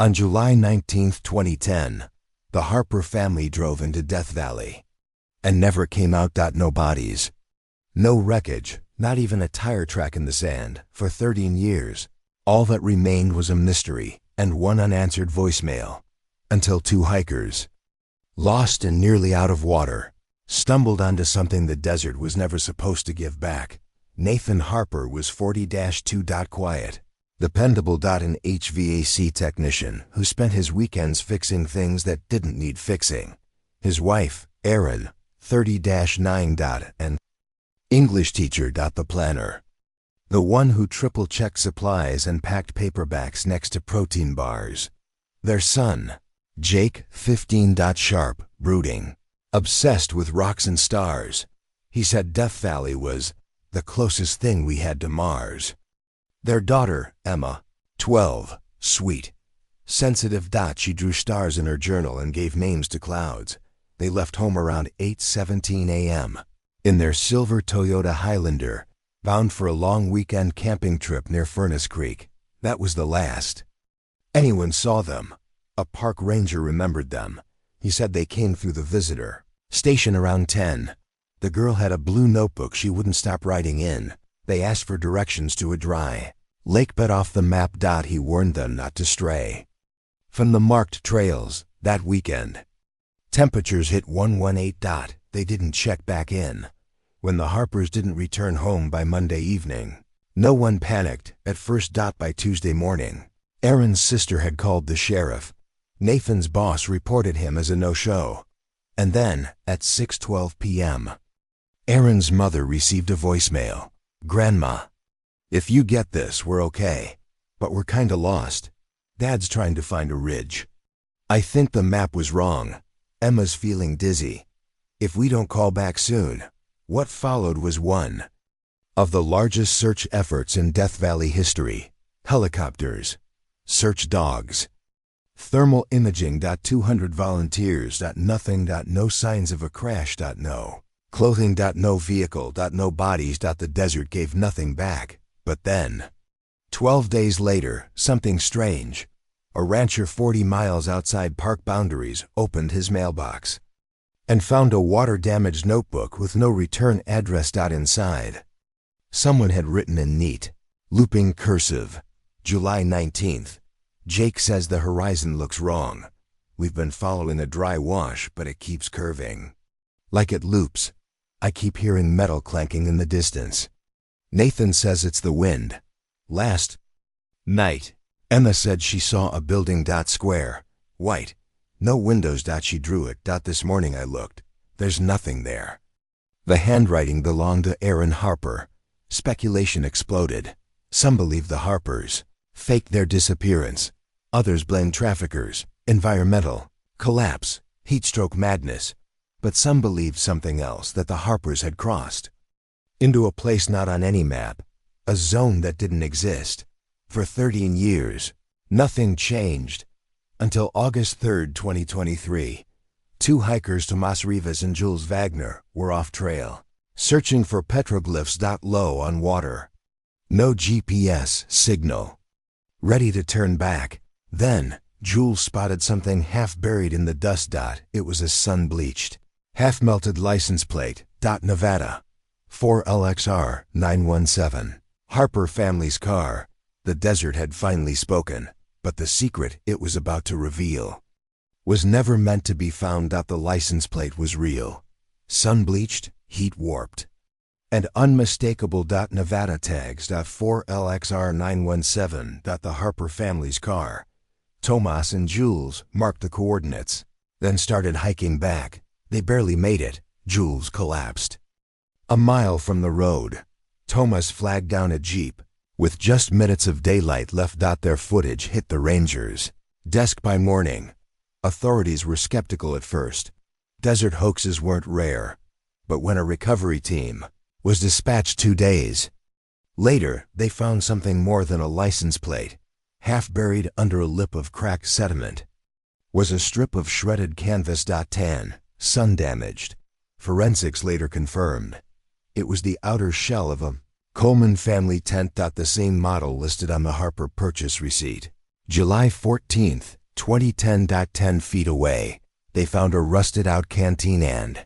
On July 19, 2010, the Harper family drove into Death Valley and never came out. No bodies, no wreckage, not even a tire track in the sand for 13 years. All that remained was a mystery and one unanswered voicemail, until two hikers, lost and nearly out of water, stumbled onto something the desert was never supposed to give back. Nathan Harper was 40-2. Quiet, dependable. An HVAC technician who spent his weekends fixing things that didn't need fixing. His wife, Erin, 30-9. And English teacher. The planner, the one who triple-checked supplies and packed paperbacks next to protein bars. Their son, Jake, 15. Sharp, brooding, obsessed with rocks and stars. He said Death Valley was the closest thing we had to Mars. Their daughter, Emma, 12, sweet, sensitive. She drew stars in her journal and gave names to clouds. They left home around 8:17 a.m. in their silver Toyota Highlander, bound for a long weekend camping trip near Furnace Creek. That was the last anyone saw them. A park ranger remembered them. He said they came through the visitor station around 10. The girl had a blue notebook she wouldn't stop writing in. They asked for directions to a dry lake bed off the map. He warned them not to stray from the marked trails that weekend. Temperatures hit 118. They didn't check back in. When the Harpers didn't return home by Monday evening, no one panicked at first. By Tuesday morning, Erin's sister had called the sheriff. Nathan's boss reported him as a no-show. And then, at 6:12 p.m., Erin's mother received a voicemail. "Grandma, if you get this, we're okay, but we're kinda lost. Dad's trying to find a ridge. I think the map was wrong. Emma's feeling dizzy. If we don't call back soon." What followed was one of the largest search efforts in Death Valley history. Helicopters, search dogs, thermal imaging. 200 volunteers. Nothing. No signs of a crash. No clothing. No vehicle. No bodies. The desert gave nothing back. But then, 12 days later, something strange. A rancher 40 miles outside park boundaries opened his mailbox and found a water-damaged notebook with no return address. Inside, someone had written in neat, looping cursive, July 19th. "Jake says the horizon looks wrong. We've been following a dry wash, but it keeps curving. Like it loops. I keep hearing metal clanking in the distance. Nathan says it's the wind. Last night, Emma said she saw a building. Square, white, no windows. She drew it. This morning I looked. There's nothing there." The handwriting belonged to Erin Harper. Speculation exploded. Some believed the Harpers faked their disappearance. Others blamed traffickers, environmental collapse, heatstroke madness. But some believed something else, that the Harpers had crossed into a place not on any map, a zone that didn't exist. For 13 years, nothing changed. Until August 3, 2023, two hikers, Tomas Rivas and Jules Wagner, were off trail, searching for petroglyphs. Low on water. No GPS signal. Ready to turn back. Then, Jules spotted something half buried in the dust. It was a sun-bleached, half-melted license plate. Nevada, 4LXR 917. Harper family's car. The desert had finally spoken. But the secret it was about to reveal was never meant to be found. The license plate was real, sun-bleached, heat-warped, and unmistakable. Nevada tags. 4LXR 917. The Harper family's car. Tomas and Jules marked the coordinates, then started hiking back. They barely made it. Jules collapsed. A mile from the road, Tomas flagged down a Jeep. With just minutes of daylight left. Their footage hit the Rangers' desk by morning. Authorities were skeptical at first. Desert hoaxes weren't rare. But when a recovery team was dispatched 2 days later, they found something more than a license plate. Half buried under a lip of cracked sediment was a strip of shredded canvas. Tan, sun-damaged. Forensics later confirmed it was the outer shell of a Coleman family tent. The same model listed on the Harper purchase receipt. July 14th, 2010. 10 feet away, they found a rusted-out canteen and,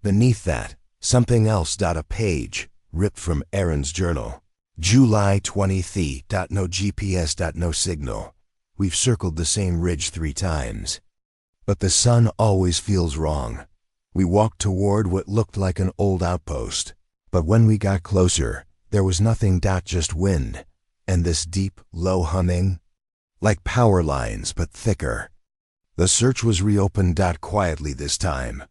beneath that, something else. A page, ripped from Aaron's journal. July 20th. No GPS. No signal. We've circled the same ridge 3 times. But the sun always feels wrong. We walked toward what looked like an old outpost. But when we got closer, there was nothing. Just wind. And this deep, low humming. Like power lines, but thicker. The search was reopened. Quietly this time.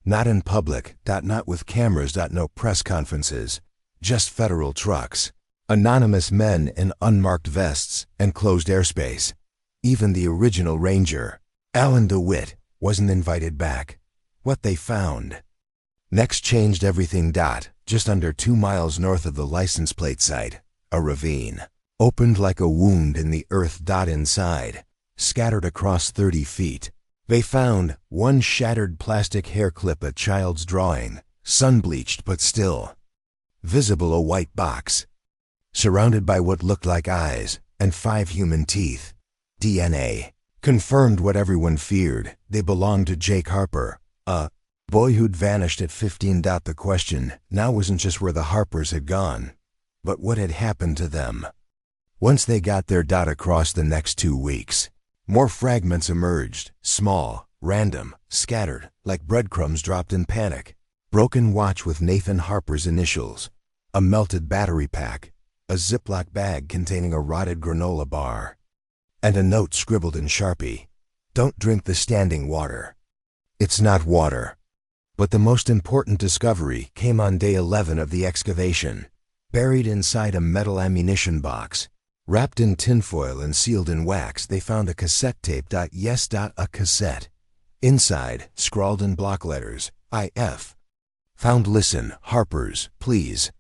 Not in public. Not with cameras. No press conferences. Just federal trucks. Anonymous men in unmarked vests and closed airspace. Even the original ranger, Alan DeWitt, wasn't invited back. What they found next changed everything. Just under 2 miles north of the license plate site, a ravine opened like a wound in the earth. Inside, scattered across 30 feet, they found one shattered plastic hair clip, a child's drawing, sun-bleached but still visible, a white box, surrounded by what looked like eyes and 5 human teeth. DNA confirmed what everyone feared. They belonged to Jake Harper, a boy who'd vanished at 15. The question now wasn't just where the Harpers had gone, but what had happened to them. Once they got there. Across the next 2 weeks, more fragments emerged, small, random, scattered, like breadcrumbs dropped in panic. Broken watch with Nathan Harper's initials, a melted battery pack, a Ziploc bag containing a rotted granola bar, and a note scribbled in Sharpie. Don't drink the standing water. It's not water. But the most important discovery came on day 11 of the excavation. Buried inside a metal ammunition box, wrapped in tinfoil and sealed in wax, they found a cassette tape. Yes, a cassette. Inside, scrawled in block letters, IF. Found. Listen, Harpers, please.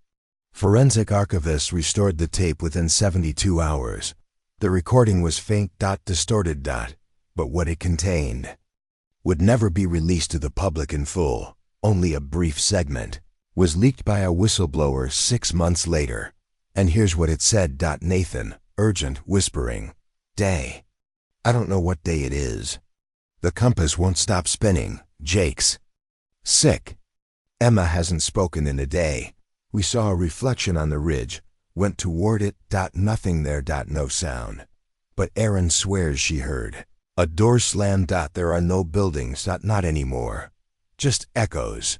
Forensic archivists restored the tape within 72 hours. The recording was faint. Distorted. But what it contained would never be released to the public in full. Only a brief segment was leaked by a whistleblower 6 months later. And here's what it said. Nathan, urgent, whispering. Day. I don't know what day it is. The compass won't stop spinning. Jake's sick. Emma hasn't spoken in a day. We saw a reflection on the ridge, went toward it. Nothing there. No sound. But Aaron swears she heard a door slam. There are no buildings. Not anymore. Just echoes.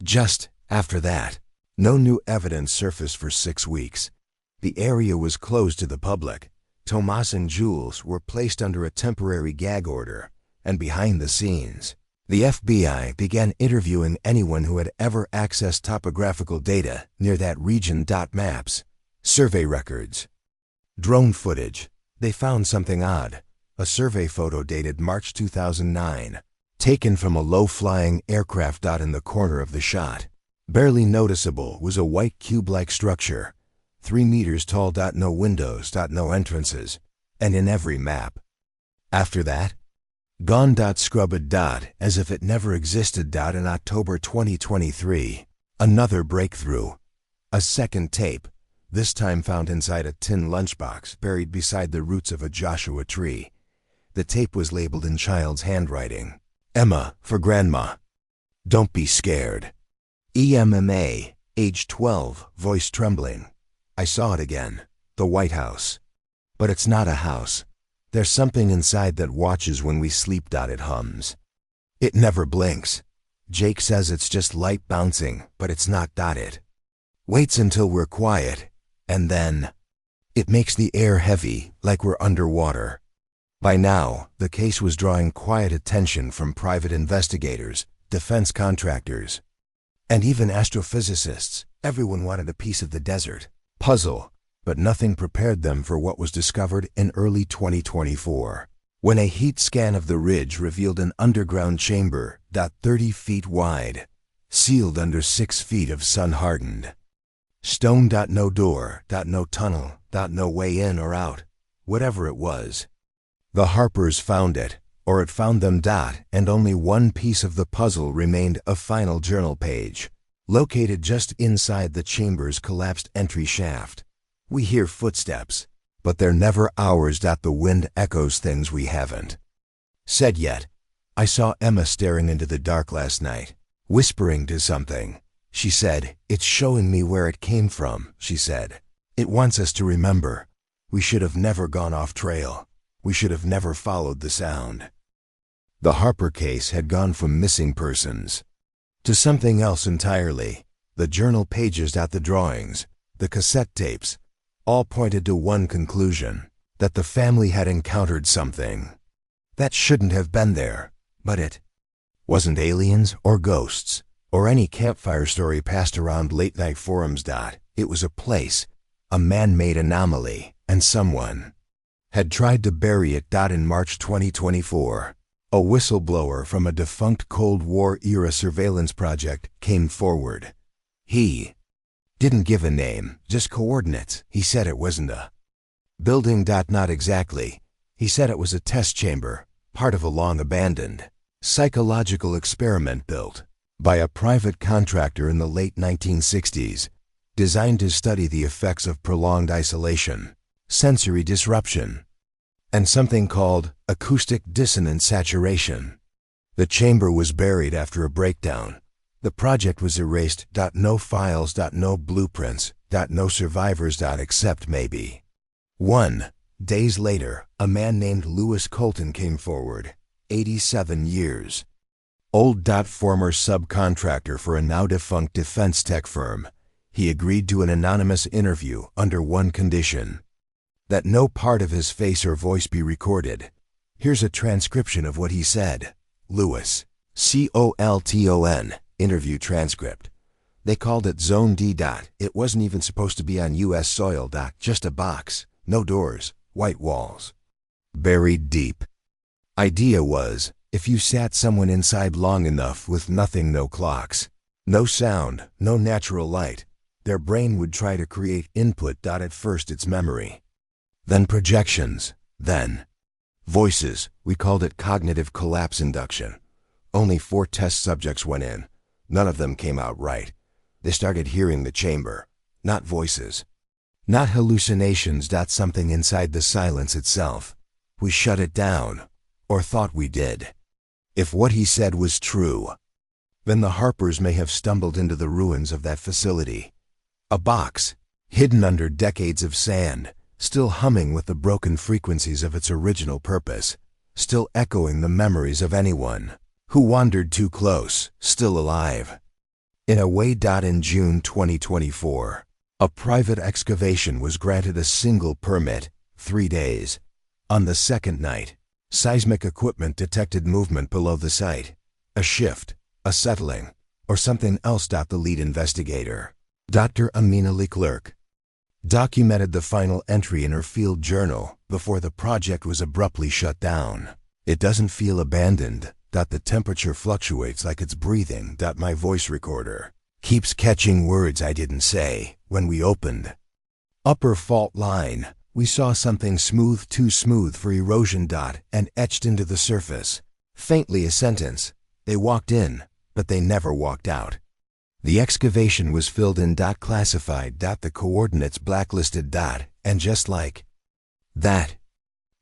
Just after that, no new evidence surfaced for 6 weeks. The area was closed to the public. Tomas and Jules were placed under a temporary gag order, and behind the scenes, the FBI began interviewing anyone who had ever accessed topographical data near that region. Maps, survey records, drone footage. They found something odd. A survey photo dated March 2009, taken from a low-flying aircraft. In the corner of the shot, barely noticeable, was a white cube-like structure, 3 meters tall. No windows. No entrances. And in every map after that, gone. Scrubbed. As if it never existed. In October 2023, another breakthrough. A second tape, this time found inside a tin lunchbox buried beside the roots of a Joshua tree. The tape was labeled in child's handwriting. Emma, for Grandma. Don't be scared. EMMA, age 12, voice trembling. I saw it again. The White House. But it's not a house. There's something inside that watches when we sleep. It hums. It never blinks. Jake says it's just light bouncing, but it's not. It waits until we're quiet, and then it makes the air heavy, like we're underwater. By now, the case was drawing quiet attention from private investigators, defense contractors, and even astrophysicists. Everyone wanted a piece of the desert puzzle, but nothing prepared them for what was discovered in early 2024, when a heat scan of the ridge revealed an underground chamber. 30 feet wide, sealed under 6 feet of sun-hardened stone. No door. No tunnel. No way in or out. Whatever it was, the Harpers found it, or it found them. And only one piece of the puzzle remained: a final journal page, located just inside the chamber's collapsed entry shaft. We hear footsteps, but they're never ours. The wind echoes things we haven't said yet. I saw Emma staring into the dark last night, whispering to something. She said, "It's showing me where it came from," she said. "It wants us to remember. We should have never gone off trail. We should have never followed the sound." The Harper case had gone from missing persons to something else entirely. The journal pages, the drawings, the cassette tapes, all pointed to one conclusion: that the family had encountered something that shouldn't have been there. But it wasn't aliens or ghosts or any campfire story passed around late-night forums. It was a place, a man-made anomaly, and someone had tried to bury it. In March 2024, a whistleblower from a defunct Cold War-era surveillance project came forward. He didn't give a name, just coordinates. He said it wasn't a building. Not exactly. He said it was a test chamber, part of a long-abandoned psychological experiment built by a private contractor in the late 1960s, designed to study the effects of prolonged isolation, sensory disruption, and something called acoustic dissonance saturation. The chamber was buried after a breakdown. The project was erased. No files. No blueprints. No survivors. Except maybe 1 days later, a man named Lewis Colton came forward, 87 years old. Former subcontractor for a now-defunct defense tech firm. He agreed to an anonymous interview under one condition: that no part of his face or voice be recorded. Here's a transcription of what he said. Lewis, Colton, interview transcript. "They called it Zone D. It wasn't even supposed to be on U.S. soil. Just a box, no doors, white walls, buried deep. Idea was, if you sat someone inside long enough with nothing, no clocks, no sound, no natural light, their brain would try to create input. At first it's memory, then projections, then voices. We called it cognitive collapse induction. Only 4 test subjects went in. None of them came out right. They started hearing the chamber, not voices, not hallucinations. Something inside the silence itself. We shut it down, or thought we did. If what he said was true, then the Harpers may have stumbled into the ruins of that facility. A box, hidden under decades of sand, still humming with the broken frequencies of its original purpose, still echoing the memories of anyone who wandered too close, still alive. In a way. In June 2024, a private excavation was granted a single permit, 3 days. On the second night, seismic equipment detected movement below the site. A shift, a settling, or something else. The lead investigator, Dr. Amina Leclerc, documented the final entry in her field journal before the project was abruptly shut down. "It doesn't feel abandoned. The temperature fluctuates like it's breathing. My voice recorder keeps catching words I didn't say. When we opened upper fault line, we saw something smooth, too smooth for erosion. And etched into the surface, faintly, a sentence: they walked in, but they never walked out. The excavation was filled in. Classified. The coordinates blacklisted. And just like that,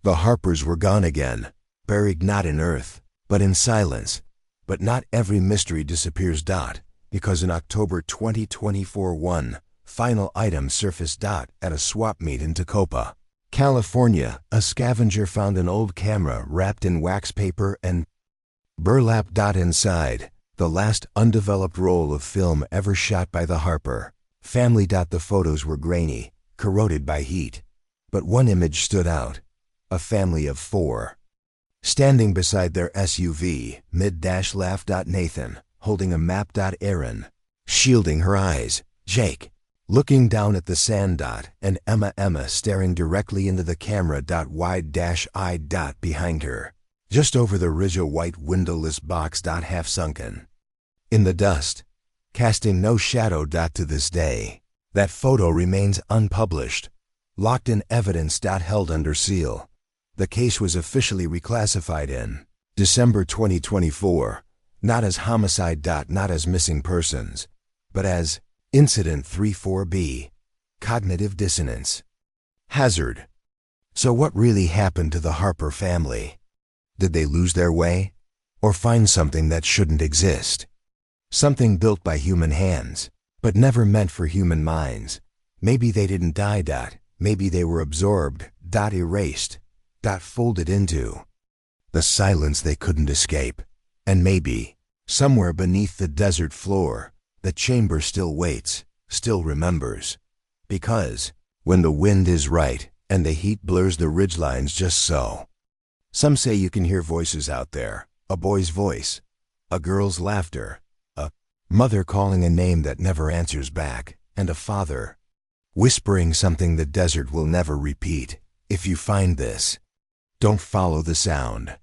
the Harpers were gone again, buried not in earth, but in silence. But not every mystery disappears. Because in October 2024, one final item surfaced. At a swap meet in Tacoma, California, a scavenger found an old camera wrapped in wax paper and burlap. Inside, the last undeveloped roll of film ever shot by the Harper family. The photos were grainy, corroded by heat. But one image stood out: a family of 4. Standing beside their SUV, mid-laugh. Nathan, holding a map. Aaron, shielding her eyes. Jake, looking down at the sand. And Emma staring directly into the camera. Wide-eye. Behind her, just over the ridge, a white windowless box. Half sunken in the dust, casting no shadow. To this day, that photo remains unpublished, locked in evidence. Held under seal. The case was officially reclassified in December 2024, not as homicide. Not as missing persons, but as Incident 34B, cognitive dissonance hazard. So what really happened to the Harper family? Did they lose their way? Or find something that shouldn't exist? Something built by human hands, but never meant for human minds. Maybe they didn't die. Maybe they were absorbed, erased, folded into the silence they couldn't escape. And maybe, somewhere beneath the desert floor, the chamber still waits, still remembers. Because, when the wind is right, and the heat blurs the ridgelines just so. Some say you can hear voices out there, a boy's voice, a girl's laughter, a mother calling a name that never answers back, and a father whispering something the desert will never repeat. If you find this, don't follow the sound.